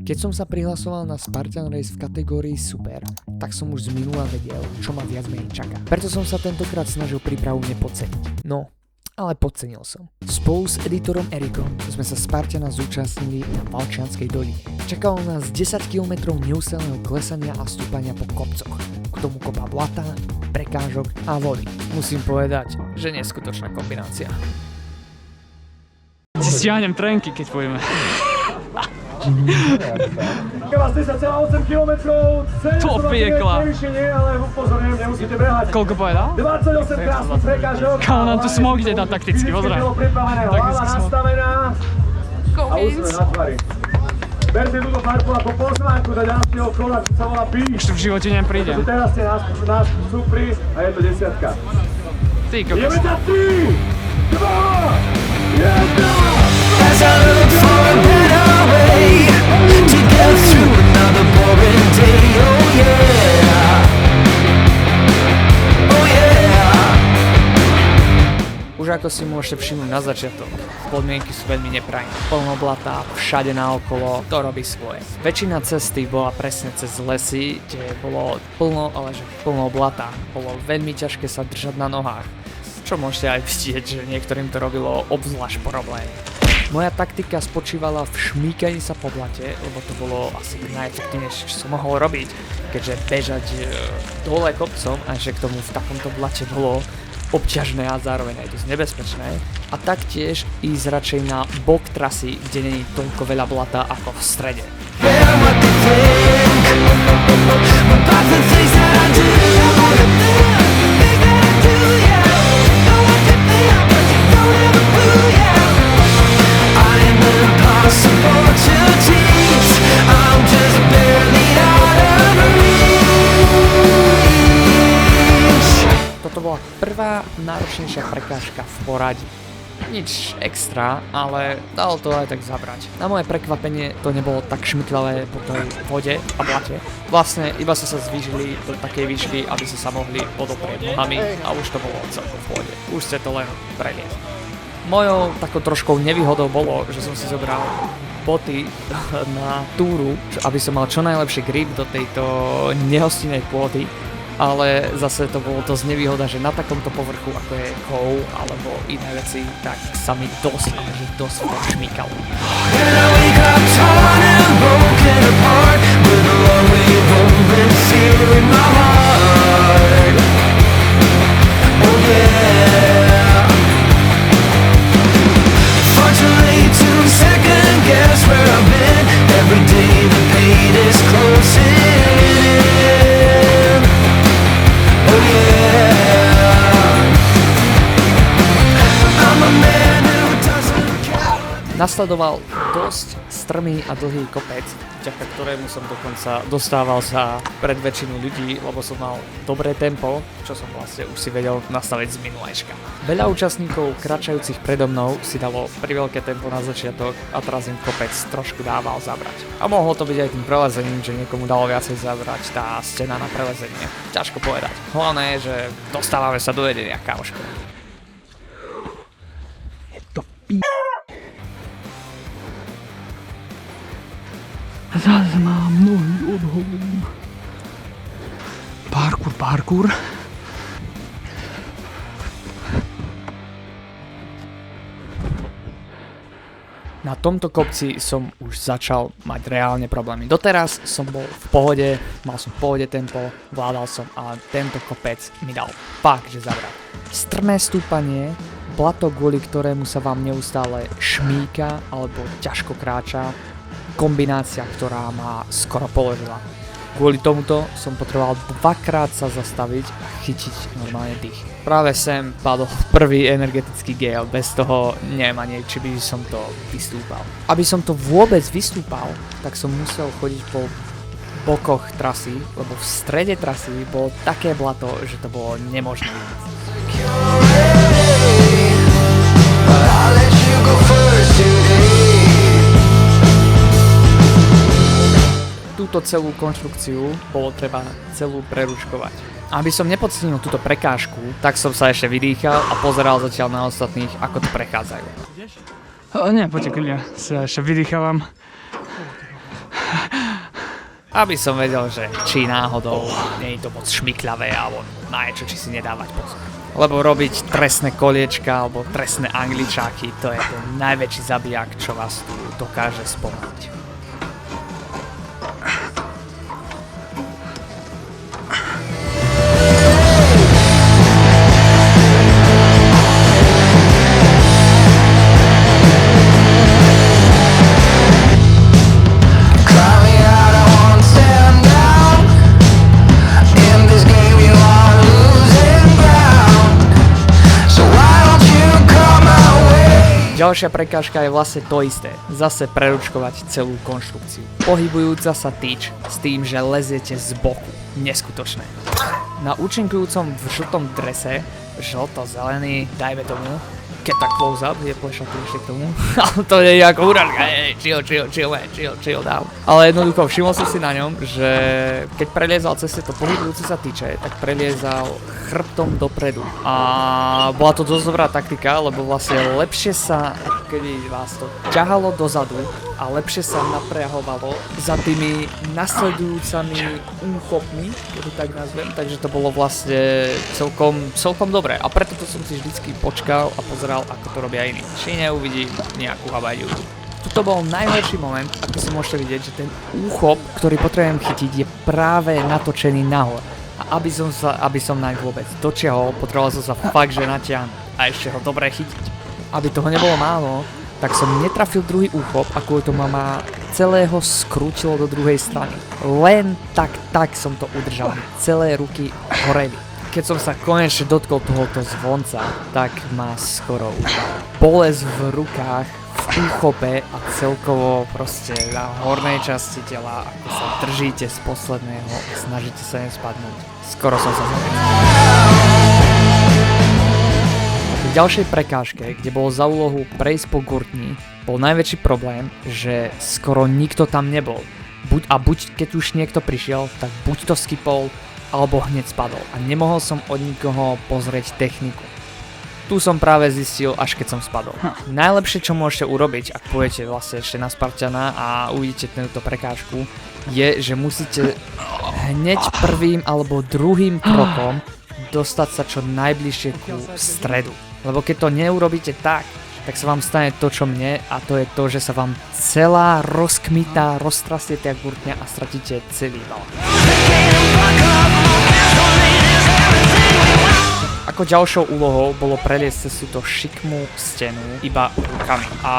Keď som sa prihlasoval na Spartan Race v kategórii Super, tak som už z minula vedel, čo ma viac menej čaká. Preto som sa tentokrát snažil prípravu nepodceniť. No, ale podcenil som. Spolu s editorom Erikom sme sa Spartana zúčastnili na Valčianskej doline. Čakalo nás 10 km neustáleho klesania a stúpania po kopcoch. K tomu kopa blata, prekážok a vody. Musím povedať, že neskutočná kombinácia. Stiahnem trenky, keď pôjdeme. Vás 10,8 km, To piekla. ale upozorňujem, nemusíte behať. Koľko povedal? 28 krásnych prekážok. Kámo, nám tu smog ide na takticky, pozrieť. Pripravené, hlava nastavená a úsmev na tvári. Berte túto farku ako pozvánku do ďalšieho kola, čo sa volá Píš. Už tu v živote neprídem. Teraz ste nás supri a je to 10. Ty kokos. Ideme za 3, 2, 1. As I look for a better way to get through another boring day, oh yeah, oh yeah. Už ako si môžete všimnúť na začiatok, podmienky sú veľmi neprajné. Plno blata, všade naokolo, to robí svoje. Väčšina cesty bola presne cez lesy, kde bolo plno, ale že plno blata. Bolo veľmi ťažké sa držať na nohách, čo môžete aj vidieť, že niektorým to robilo obzvlášť problém. Moja taktika spočívala v šmíkaní sa po blate, lebo to bolo asi najefektívnejšie, čo som mohol robiť, keďže bežať dole kopcom a že k tomu v takomto blate bolo obťažné a zároveň aj dosť nebezpečné. A taktiež ísť radšej na bok trasy, kde není toľko veľa blata ako v strede. Toto bola prvá náročnejšia prekážka v poradí. Nič extra, ale dalo to aj tak zabrať. Na moje prekvapenie to nebolo tak šmiklavé po tej vode a blate. Vlastne iba sa zvýšili do takej výšky, aby sa mohli odoprieť nohami a už to bolo celkom v pohode. Už ste to len preliezli. Mojou takou troškou nevýhodou bolo, že som si zobral boty na túru, aby som mal čo najlepší grip do tejto nehostinnej pôdy, ale zase to bolo dosť nevýhoda, že na takomto povrchu, ako je kov alebo iné veci, tak sa mi dosť šmíkalo. Nasledoval dosť strmý a dlhý kopec, vďaka ktorému som dokonca dostával sa pred väčšinu ľudí, lebo som mal dobré tempo, čo som vlastne už si vedel nastaviť z minulajška. Veľa účastníkov kračajúcich predo mnou si dalo priveľké tempo na začiatok a teraz im kopec trošku dával zabrať. A mohlo to byť aj tým prelezením, že niekomu dalo viacej zabrať tá stena na prelezenie. Ťažko povedať. Hlavné je, že dostávame sa do vedenia, kámoško. Je to p***. Zas mám nohy od holím. Parkour. Na tomto kopci som už začal mať reálne problémy. Doteraz som bol v pohode, mal som v pohode tempo, vládal som, ale tento kopec mi dal fakt, že zabrať. Strmé stúpanie, blato, kvôli ktorému sa vám neustále šmíka alebo ťažko kráča, kombinácia, ktorá ma skoro položila. Kvôli tomuto som potreboval dvakrát sa zastaviť a chytiť normálne dých. Práve sem padol prvý energetický gel, bez toho neviem ani, či by som to vystúpal. Aby som to vôbec vystúpal, tak som musel chodiť po bokoch trasy, lebo v strede trasy bolo také blato, že to bolo nemožné. Túto celú konštrukciu bolo treba celú preručkovať. Aby som nepodcenil túto prekážku, tak som sa ešte vydýchal a pozeral zatiaľ na ostatných, ako to prechádzajú. Nie, poďte, ja sa ešte vydýchávam. aby som vedel, že či náhodou nie je to moc šmiklavé alebo na niečo, či si nedávať pozor. Lebo robiť trestné koliečka alebo trestné angličáky, to je ten najväčší zabijak, čo vás tu dokáže spomaliť. Ďalšia prekážka je vlastne to isté. Zase preručkovať celú konštrukciu. Pohybujúca sa tyč s tým, že leziete z boku. Neskutočné. Na účinkujúcom v žltom drese, žlto-zelený, dajme tomu, keď tak close up, je plešatý ešte k tomu, ale to je ako úražka, chill down. Ale jednoducho všimol som si na ňom, že keď preliezal cez to pohybujúce sa tyče, tak preliezal chrbtom dopredu. A bola to dosť dobrá taktika, lebo vlastne lepšie sa, keby vás to ťahalo dozadu a lepšie sa napriahovalo za tými nasledujúcami úchopmi, keď to tak nazvem, takže to bolo vlastne celkom dobré. A preto to som si vždycky počkal a pozeral, ako to robia iní. Či neuvidím nejakú habajdu. Tuto bol najhorší moment, ako si môžete vidieť, že ten úchop, ktorý potrebujem chytiť, je práve natočený nahor. A aby som naň vôbec dočiahol, potreboval som sa fakt, že natiahnuť a ešte ho dobre chytiť. Aby toho nebolo málo, tak som netrafil druhý úchop a kvôli tomu ma celého skrútilo do druhej strany. Len tak som to udržal. Celé ruky horeli. Keď som sa konečne dotkol tohoto zvonca, tak ma skoro udal. Bolesť v rukách, v úchope a celkovo proste na hornej časti tela, ako sa držíte z posledného a snažíte sa nespadnúť. Skoro som sa zavedel. V ďalšej prekážke, kde bolo za úlohu prejsť po gurtni, bol najväčší problém, že skoro nikto tam nebol. Buď keď už niekto prišiel, tak buď to skipol, alebo hneď spadol a nemohol som od nikoho pozrieť techniku. Tu som práve zistil, až keď som spadol. Najlepšie, čo môžete urobiť, ak pôjdete vlastne ešte na Spartana a uvidíte túto prekážku, je, že musíte hneď prvým alebo druhým krokom dostať sa čo najbližšie ku stredu. Lebo keď to neurobíte tak sa vám stane to, čo mne, a to je to, že sa vám celá rozkmitá, roztrastie tá gurtňa a stratíte celý balón. Ako ďalšou úlohou bolo preliesť cez túto šikmú stenu iba rukami. A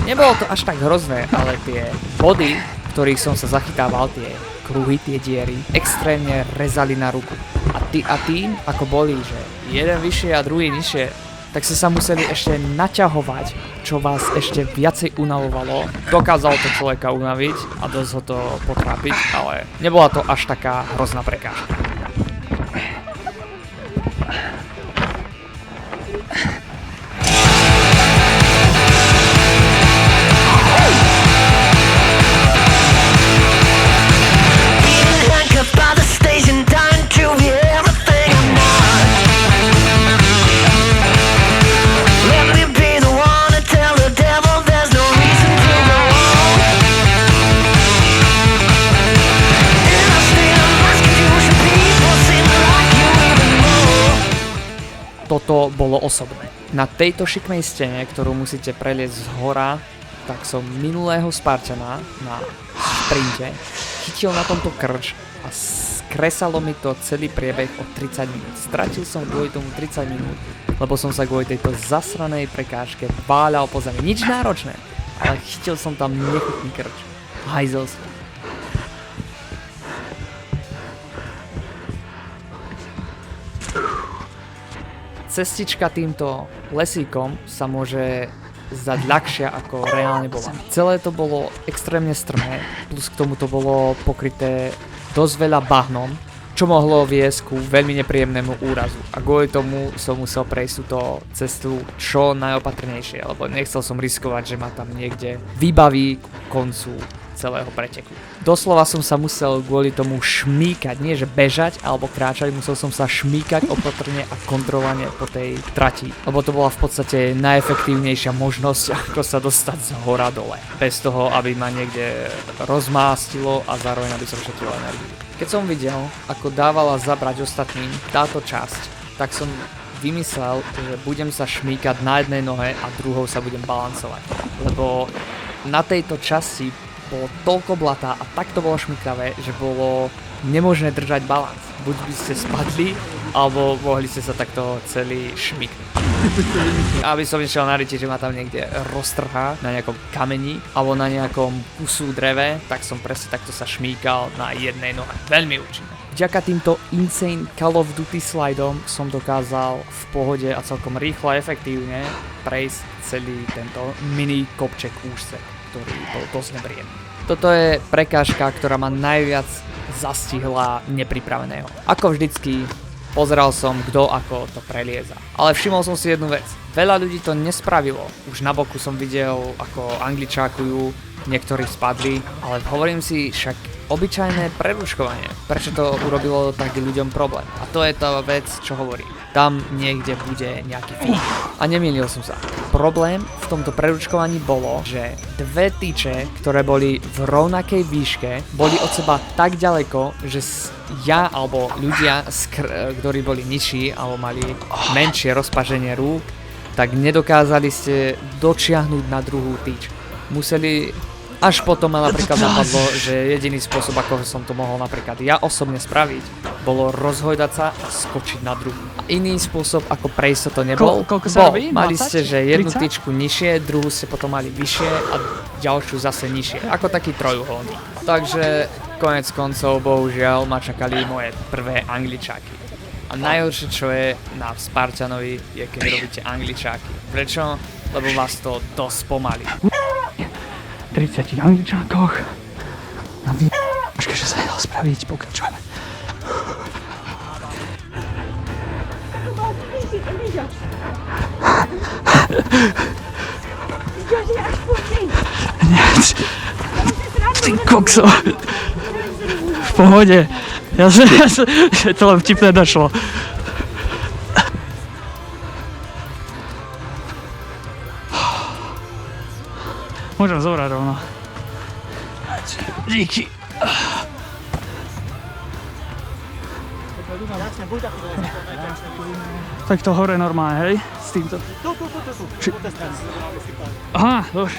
nebolo to až tak hrozné, ale tie body, ktorých som sa zachytával, tie kruhy, tie diery, extrémne rezali na ruku. A tým, ako boli, že jeden vyššie a druhý nižšie, tak sa museli ešte naťahovať, čo vás ešte viacej unavovalo. Dokázalo to človeka unaviť a dosť ho to potrápiť, ale nebola to až taká hrozná prekážka. Toto bolo osobné. Na tejto šikmej stene, ktorú musíte preliesť z hora, tak som minulého Spartana na sprinte chytil na tomto krč a skresalo mi to celý priebeh o 30 minút. Stratil som kvôli tomu 30 minút, lebo som sa kvôli tejto zasranej prekážke váľal po zemi. Nič náročné, ale chytil som tam nechutný krč. Hajzel som. Cestička týmto lesíkom sa môže zdať ľahšia ako reálne bola. Celé to bolo extrémne strmé, plus k tomu to bolo pokryté dosť veľa bahnom, čo mohlo viesť ku veľmi nepríjemnému úrazu. A kvôli tomu som musel prejsť túto cestu čo najopatrnejšie, lebo nechcel som riskovať, že ma tam niekde vybaví ku koncu celého preteku. Doslova som sa musel kvôli tomu šmýkať, nie že bežať alebo kráčať, musel som sa šmýkať opatrne a kontrolovane po tej trati, lebo to bola v podstate najefektívnejšia možnosť, ako sa dostať z hora dole, bez toho, aby ma niekde rozmástilo a zároveň aby som šetril energiu. Keď som videl, ako dávala zabrať ostatným táto časť, tak som vymyslel, že budem sa šmýkať na jednej nohe a druhou sa budem balancovať, lebo na tejto časti bolo toľko blata a tak to bolo šmykavé, že bolo nemožné držať balans. Buď by ste spadli, alebo mohli ste sa takto celý šmyknúť. Aby som išiel na ryti, že ma tam niekde roztrhá na nejakom kameni alebo na nejakom kusu dreve, tak som presne takto sa šmýkal na jednej nohe. Veľmi účinné. Vďaka týmto insane Call of Duty slidom som dokázal v pohode a celkom rýchlo a efektívne prejsť celý tento mini kopček úžsek, ktorý bol dosť nepríjemný. Toto je prekážka, ktorá ma najviac zastihla nepripraveného. Ako vždycky, pozeral som, kto ako to prelieza. Ale všimol som si jednu vec. Veľa ľudí to nespravilo. Už na boku som videl, ako Angličákujú, niektorí spadli, ale hovorím si, však obyčajné preruškovanie. Prečo to urobilo tak ľuďom problém? A to je tá vec, čo hovorím. Tam niekde bude nejaký finish. A nemýlil som sa. Problém v tomto preručkovaní bolo, že dve tyče, ktoré boli v rovnakej výške, boli od seba tak ďaleko, že ja alebo ľudia, ktorí boli nižší alebo mali menšie rozpaženie rúk, tak nedokázali ste dočiahnuť na druhú tyč. Museli. Až potom ma napríklad napadlo, že jediný spôsob, ako som to mohol napríklad ja osobne spraviť, bolo rozhojdať sa a skočiť na druhú. A iný spôsob, ako prejsť to nebol, koľko sa robí? mali 20? ste, že jednu 30? tyčku nižšie, druhú ste potom mali vyššie a ďalšiu zase nižšie. Ako taký trojuholník. Takže konec koncov, bohužiaľ, ma čakali moje prvé Angličáky. A najhoršie, čo je na Spartanovi, je keď robíte Angličáky. Prečo? Lebo vás to dosť pomalí. 30 Angličánkoch. Na výške, že sa nedal spraviť, pokračujeme. Ty kokso. V pohode. Že to len vtipné došlo. Môžem zobrať rovno. Díky. Tak to hore normálne, hej? S týmto. Aha, dobre.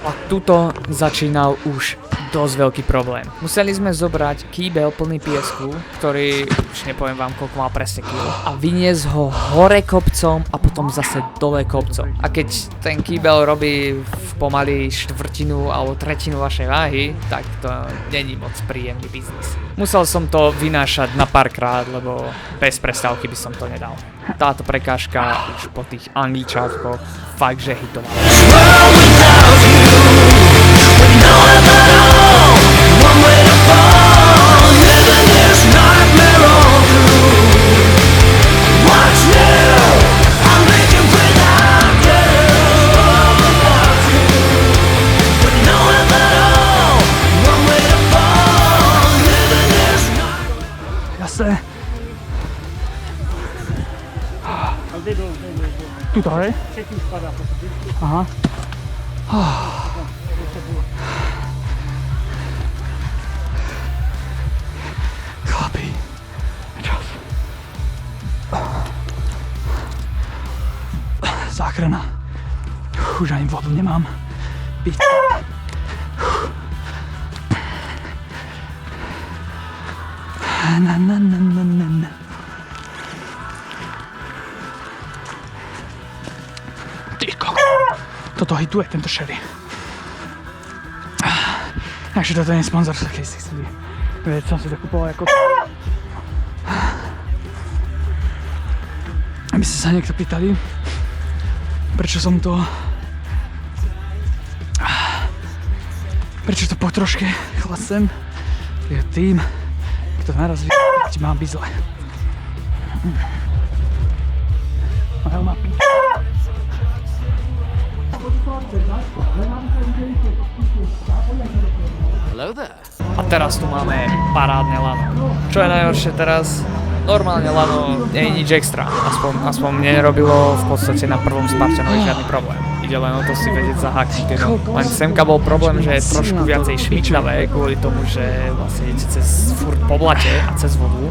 A tuto začínal už dosť veľký problém. Museli sme zobrať kýbel plný piesku, ktorý, už nepoviem vám, koľko mal presne kilo, a vyniesť ho hore kopcom a potom zase dole kopcom. A keď ten kýbel robí pomaly štvrtinu alebo tretinu vašej váhy, tak to není moc príjemný biznis. Musel som to vynášať na párkrát, lebo bez prestávky by som to nedal. Táto prekážka už po tých Angličákoch fakt, že hitovala. Jasné. Tuto, hej? Aha. Chlapi. Čas. Záchrana. Už ani vodu nemám. Na. Ty koko. Toto hituje, tento Sherry. Takže toto nie je sponzor, keď si chceli. Veď som si to kupoval ako... Aby ste sa niekto pýtali, prečo som to... Prečo to po troške chlasem, je tým, kto naraz ti má byť zle. Majú ma piť. A teraz tu máme parádne lano. Čo je najhoršie teraz? Normálne lano nie je nič extra. Aspoň mne nerobilo v podstate na prvom Spartanovi žiadny problém. Ide len o to si vedieť zaháknuť. Len semka bol problém, že je trošku viacej šmyčľavé kvôli tomu, že vlastne idete cez furt po blate a cez vodu.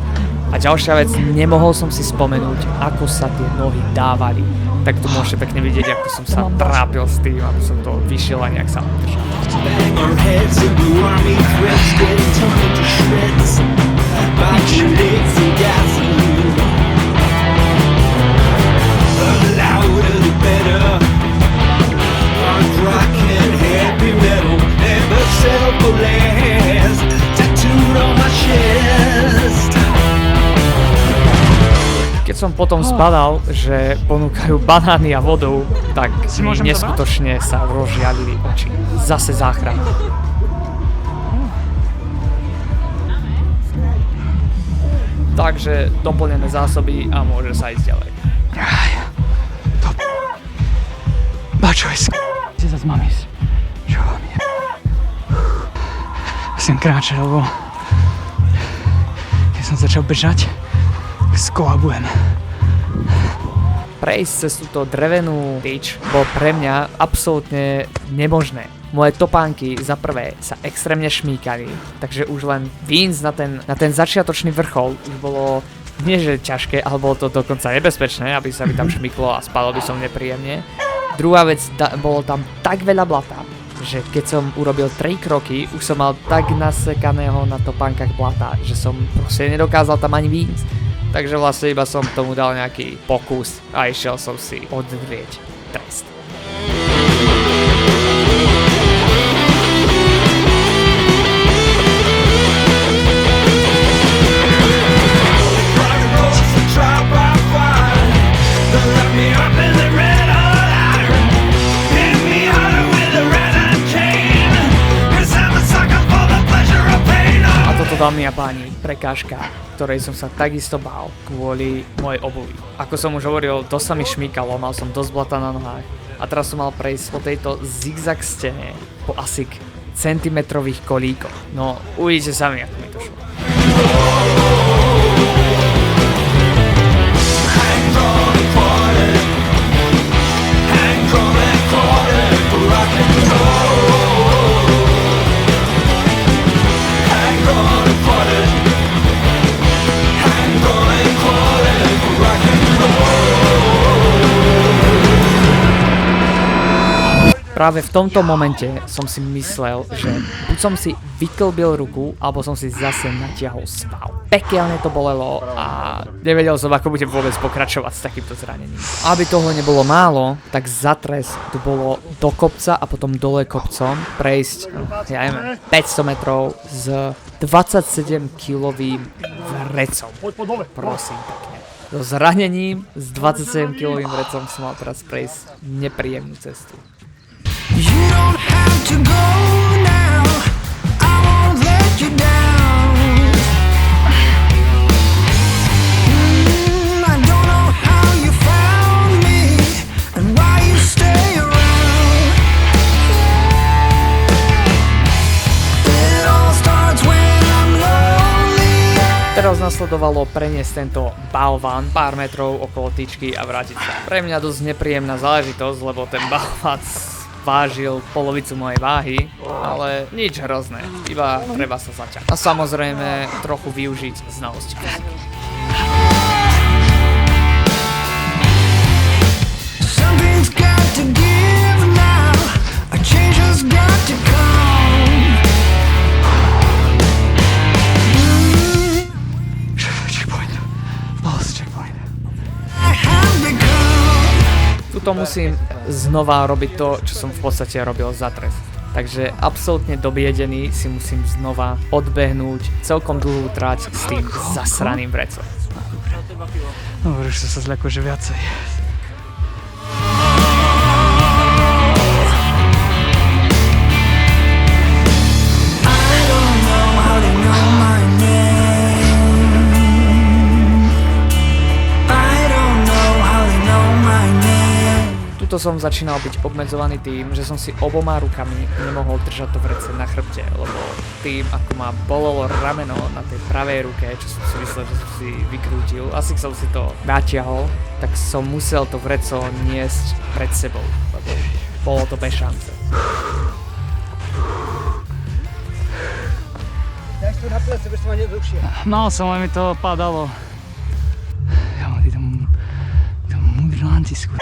A ďalšia vec, nemohol som si spomenúť, ako sa tie nohy dávali. Tak tu môžete pekne vidieť, ako som sa trápil s tým, aby som to vyšiel a nejak sa udržal. Bang our heads into army threats, getting torn into shreds by bullets and gasoline. The louder the better. Hard rock and heavy metal never settle for less. Tattooed on my chest. Keď som potom zbadal, že ponúkajú banány a vodu, tak mi neskutočne sa rozžialili oči. Zase záchrana. Takže doplnené zásoby a môže sa ísť ďalej. Bačoj, si zase mám ísť. Čo vám je? Musím kráčať, lebo keď som začal bežať, skolabujem. Prejsť cez túto drevenú tyč bolo pre mňa absolútne nemožné. Moje topánky za prvé sa extrémne šmýkali, takže už len výjsť na ten začiatočný vrchol už bolo nie že ťažké, ale bolo to dokonca nebezpečné, aby sa mi tam šmyklo a spadol by som nepríjemne. Druhá vec, bolo tam tak veľa blata, že keď som urobil 3 kroky, už som mal tak nasekaného na topánkach blata, že som proste nedokázal tam ani výjsť. Takže vlastne iba som tomu dal nejaký pokus a išiel som si odvrieť trest. Dámy a páni, prekážka, ktorej som sa takisto bál kvôli mojej obuvi. Ako som už hovoril, dosť sa mi šmýkalo, mal som dosť blata na nohách a teraz som mal prejsť po tejto zigzag stene po asi centimetrových kolíkoch. No, uvidíte sami, ako mi to šlo. Práve v tomto momente som si myslel, že buď som si vyklbil ruku, alebo som si zase natiahol sval. Pekelne to bolelo a nevedel som, ako budem vôbec pokračovať s takýmto zranením. Aby toho nebolo málo, tak za trest to bolo do kopca a potom dole kopcom prejsť, ja neviem, 500 metrov s 27-kilovým vrecom. Prosím pekne. So zranením s 27-kilovým vrecom som mal teraz prejsť nepríjemnú cestu. You don't have to go now, I won't let you down. I don't know how you found me and why you stay around. It all starts when I'm lonely. Teraz nasledovalo preniesť tento balván pár metrov okolo tyčky a vrátiť sa. Pre mňa dosť nepríjemná záležitosť, lebo ten balván vážil polovicu mojej váhy, ale nič hrozné, iba treba sa začať. A samozrejme trochu využiť znalosti fyziky. Something's got to give now, a change has got to come. Checkpoint. Lost checkpoint. I have become. Tuto musím znova robiť to, čo som v podstate robil za trest. Takže absolútne dobiedený si musím znova odbehnúť celkom dlhú trať s tým zasraným vrecom. Dobre, že sa zľakol, že viacej. Tuto som začínal byť obmedzovaný tým, že som si oboma rukami nemohol držať to vrece na chrbte, lebo tým, ako ma bolelo rameno na tej pravej ruke, čo som si myslel, že som si vykrútil, asi som si to natiahol, tak som musel to vreco niesť pred sebou, lebo bolo to bez šance. Dáš to na plece, budeš to mať jednoduchšie. Mal som, len mi to padalo. Jo, ty tam mudrlánci skôr.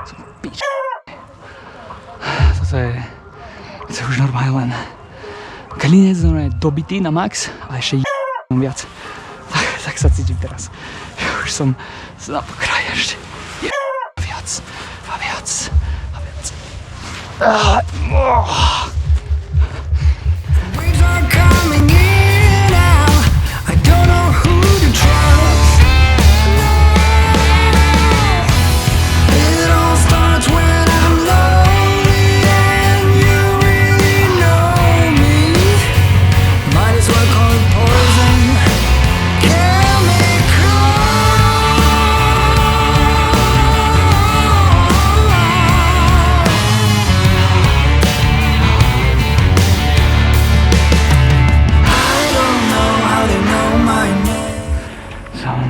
Som pič. Toto je už normálne len klinec, normálne dobitý na max, ale ešte viac. Tak sa cítim teraz. Už som na pokraji ešte. Viac a viac a viac. Waves are coming in now. I don't know who to trust. It all starts when I'm lonely and you really know me. Might as well call it poison.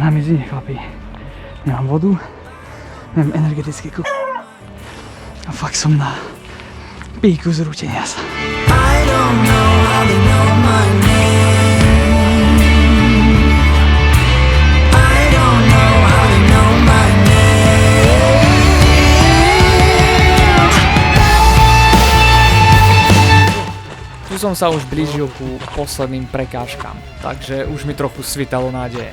Na mizine, chlapi. Nemám vodu, nemám energetický kuk. A fakt som na píku zrútenia sa. I don't know how they know my name. I don't know how they know my name. Tu som sa už blížil ku posledným prekážkam, takže už mi trochu svitalo nádeje.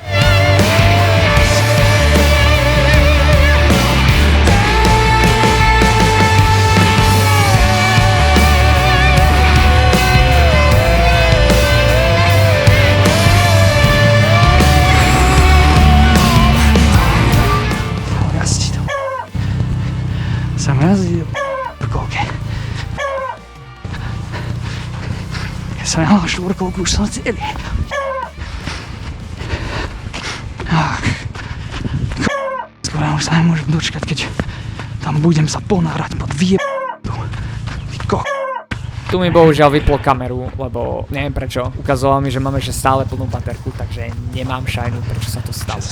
Sam jazdí do štvorkolke. Keď som jel na štvorkolku, už som celý. Skoro už sa nemôžem dočkať, keď tam budem sa ponárať pod Tu mi bohužiaľ vyplo kameru, lebo neviem prečo. Ukazoval mi, že máme ešte stále plnú baterku, takže nemám šajnu, prečo sa to stalo.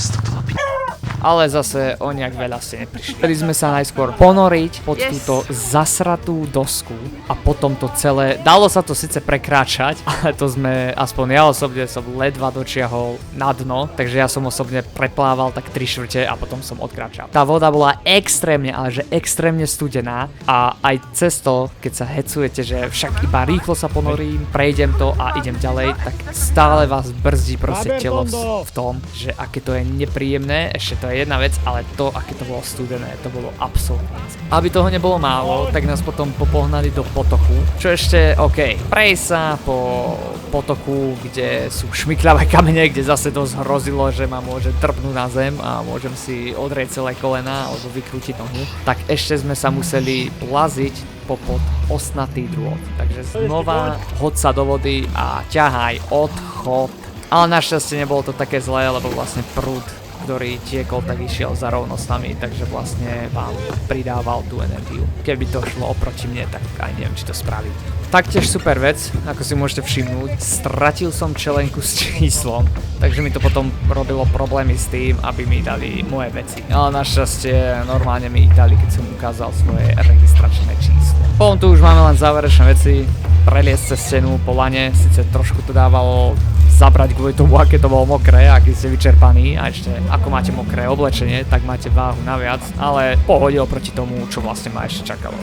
Ale zase o nejak veľa ste neprišli. Chceli sme sa najskôr ponoriť pod túto zasratú dosku a potom to celé, dalo sa to síce prekráčať, ale to sme, aspoň ja osobne som ledva dočiahol na dno, takže ja som osobne preplával tak 3/4 a potom som odkráčal. Tá voda bola extrémne, ale že extrémne studená a aj cez to, keď sa hecujete, že však iba rýchlo sa ponorím, prejdem to a idem ďalej, tak stále vás brzdí proste telo v tom, že aké to je nepríjemné, ešte to je jedna vec, ale to, aké to bolo studené, to bolo absolútne. Aby toho nebolo málo, tak nás potom popohnali do potoku, čo ešte OK. Prejsť sa po potoku, kde sú šmykľavé kamene, kde zase dosť hrozilo, že ma môže trpnúť na zem a môžem si odrieť celé kolena alebo vykrútiť nohu, tak ešte sme sa museli plaziť popod ostnatý drôt. Takže znova hoď sa do vody a ťahaj, odchod. Ale našťastie nebolo to také zlé, lebo vlastne prúd, ktorý tiekol, tak išiel za rovnostami, takže vlastne vám pridával tú energiu. Keby to šlo oproti mne, tak aj neviem, či to spraví. Taktiež super vec, ako si môžete všimnúť, stratil som čelenku s číslom, takže mi to potom robilo problémy s tým, aby mi dali moje veci. Ale našťastie normálne mi ich dali, keď som ukázal svoje registračné číslo. Potom tu už máme len záverečné veci, preliesť cez stenu po lane, síce trošku to dávalo zabrať kvôli tomu, aké to bolo mokré, aký ste vyčerpaní a ešte ako máte mokré oblečenie, tak máte váhu naviac, ale pohode oproti tomu, čo vlastne ma ešte čakalo.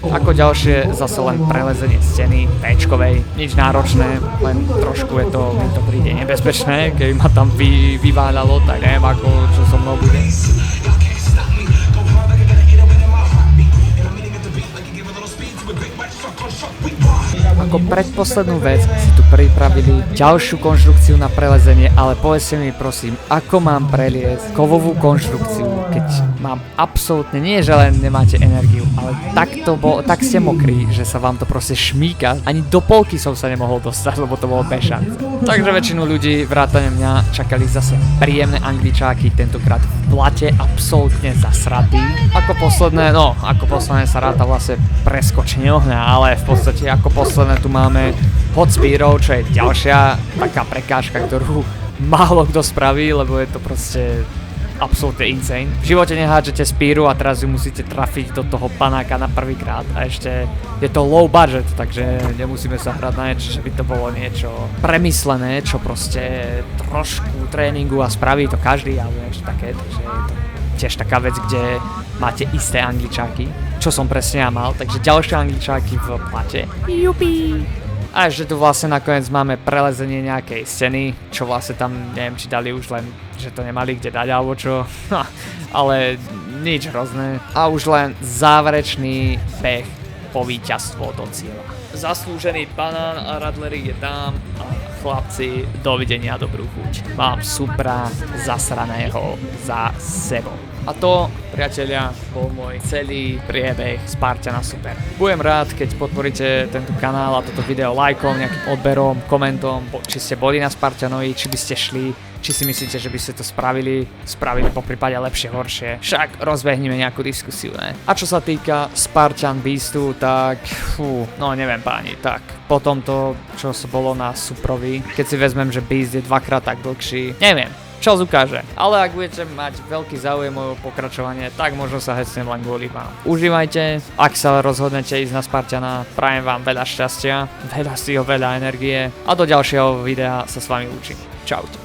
Ako ďalšie, zase len prelezenie steny P-čkovej, nič náročné, len trošku je to, mi to príde nebezpečné, keby ma tam vyváľalo, tak neviem ako, čo so mnou bude. Ako predposlednú vec si tu pripravili ďalšiu konštrukciu na prelezenie, ale povedzte mi prosím, ako mám preliesť kovovú konštrukciu, keď keď mám absolútne, nie že len nemáte energiu, ale tak ste mokrí, že sa vám to proste šmíka. Ani do polky som sa nemohol dostať, lebo to bolo bez šance. Takže väčšinu ľudí, vrátane mňa, čakali zase príjemné angličáky, tentokrát v blate, absolútne zasratý. Ako posledné sa ráta vlastne preskočenie ohňa, ale v podstate ako posledné tu máme hot speedov, čo je ďalšia taká prekážka, ktorú málo kto spraví, lebo je to proste absolútne insane. V živote nehádžete spíru a teraz ju musíte trafiť do toho panáka na prvýkrát a ešte je to low budget, takže nemusíme sa hrať na niečo, že by to bolo niečo premyslené, čo proste trošku tréningu a spraví to každý, alebo ešte také, takže je to tiež taká vec, kde máte isté angličáky, čo som presne ja mal, takže ďalšie angličáky v plate. Jupi! A ešte tu vlastne nakoniec máme prelezenie nejakej scény, čo vlastne tam neviem, či dali už len, že to nemali kde dať alebo čo, ale nič hrozné. A už len záverečný beh po víťazstvo do cieľa. Zaslúžený banán a radlery je tam a chlapci, dovidenia, dobrú chuť. Mám supra zasraného za sebou. A to, priatelia, bol môj celý priebeh Spartana Super. Budem rád, keď podporíte tento kanál a toto video lajkom, nejakým odberom, komentom, či ste boli na Spartanovi, či by ste šli, či si myslíte, že by ste to spravili poprípade lepšie, horšie. Však rozbehneme nejakú diskusiu, ne? A čo sa týka Spartan Beastu, tak neviem páni, tak po tomto, čo bolo na Suprovi, keď si vezmem, že Beast je dvakrát tak dlhší, neviem. Čas ukáže, ale ak budete mať veľký záujem o pokračovanie, tak možno sa hecnem len kvôli vám. Užívajte, ak sa rozhodnete ísť na Spartana, prajem vám veľa šťastia, veľa energie a do ďalšieho videa sa s vami učím. Čaute.